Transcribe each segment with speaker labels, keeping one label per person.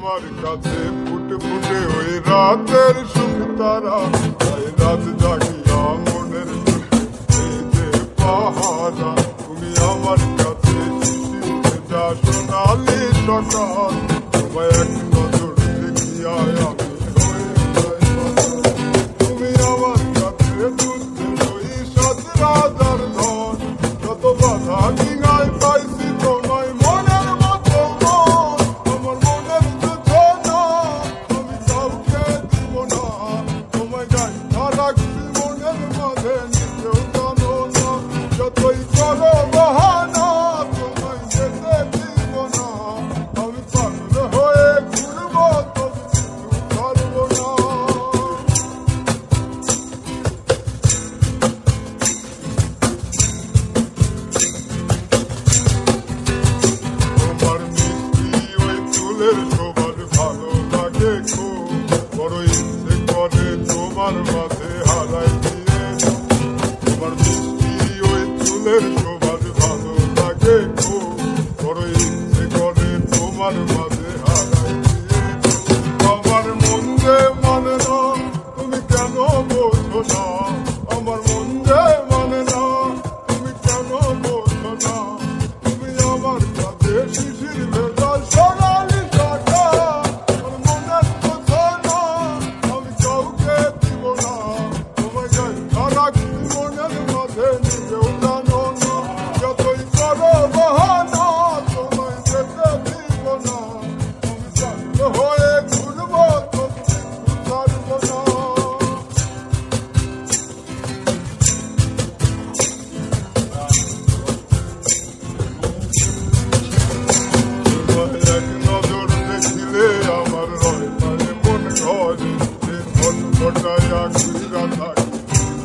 Speaker 1: আমার কাছে ফুটে ফুটে ওই রাতের সুখ তারা, রাত জাগিয়া মনের সুখে এই যে পাহারা। তুমি আমার কাছে শিশির যা সোনালি সকাল, তোমায় এক নজর দেখিয়া আমি হয়ে যাই পাগল। তুমি আমার কাছে যুদ্ধের ওই সাত রাজার ধন, যত বাধা ডিঙায় পাইছি তোমায় মনের মতো মন। আমার মনের যোজনা আমি কাউকে দিব না, তোমায় গাইথা রাখছি মনের মাঝে নিজেও জানো না। যতই করো বাহানা তোমায় যেতে দিব না, আমি পাগল হয়ে ঘুরবো তবু কিছু পারবো না। তোমার মিষ্টি ওই চুলের সবার ভালো লাগে খুব, বড় ইচ্ছে করে তোমার মাঝে হারাই দিয়ে। তোমার মিষ্টি ওই চুলের সবার ভালো লাগে খুব, বড় ইচ্ছে করে তোমার মাঝে হারাই দিয়ে। আমার মন যে মানে না তুমি কেন বোঝো না, আমার মন যে মানে না তুমি কেন বোঝো না। তুমি আমার কাছে শিশির ভেজা সোনালি সকাল, আমার মনের কথা না আমি কাউকে দিব না, তোমায় গাইথা রাখছি মনের মাঝে নিজেও জানো না। যতই করো বাহানা তোমায় যেতে দিব না, আমি পাগল হয়ে ঘুরবো তবু কিছু ছাড়বো না। তোমায় এক নজর দেখিলে আমার হয় না এমন ঘরে, যে ধন ঘটাইয়া ঘুরা থাকি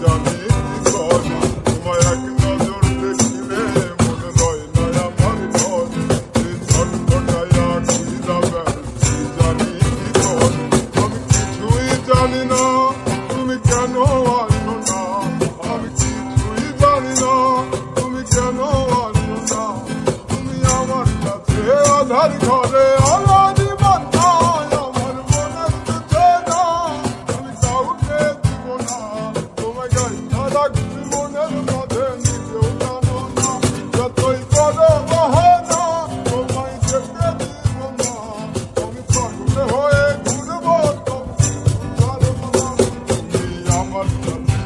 Speaker 1: জানি কি করে। তোমায় এক নজর দেখিলে মনে রয় না আমার ঘরে, যে ধন ঘটাইয়া ঘুরা বেড়াচ্ছি জানি কি করে। আমি কিছুই জানি না তুমি কেন আসো না, আমি কিছুই জানি না তুমি কেন আসো না। তুমি আমার কাছে আধার ঘরে আলাদি বান্ধায়, আমার মনের যোজনা আমি কাউকে দিব না, তোমায় গাইথা রাখছি মনের মাঝে নিজেও জানো না। যতই করো বাহানা তোমায় যেতে দিব না, আমি পাগল হয়ে ঘুরবো তবু কিছু ছাড়বো না। তুমি আমার কাছে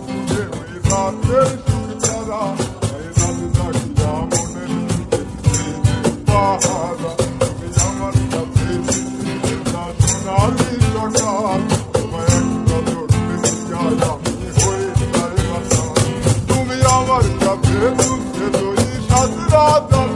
Speaker 1: ফুটে ওই রাতের সুখ তারা, রাত জাগিয়া মনের সুখে এই যে পাহারা। তুমি আমার কাছে শিশির যা সোনালি সকাল, তোমায় এক নজর দেখিয়া আমি হয়ে যাই পাগল। তুমি আমার কাছে যুদ্ধের ওই সাত রাজার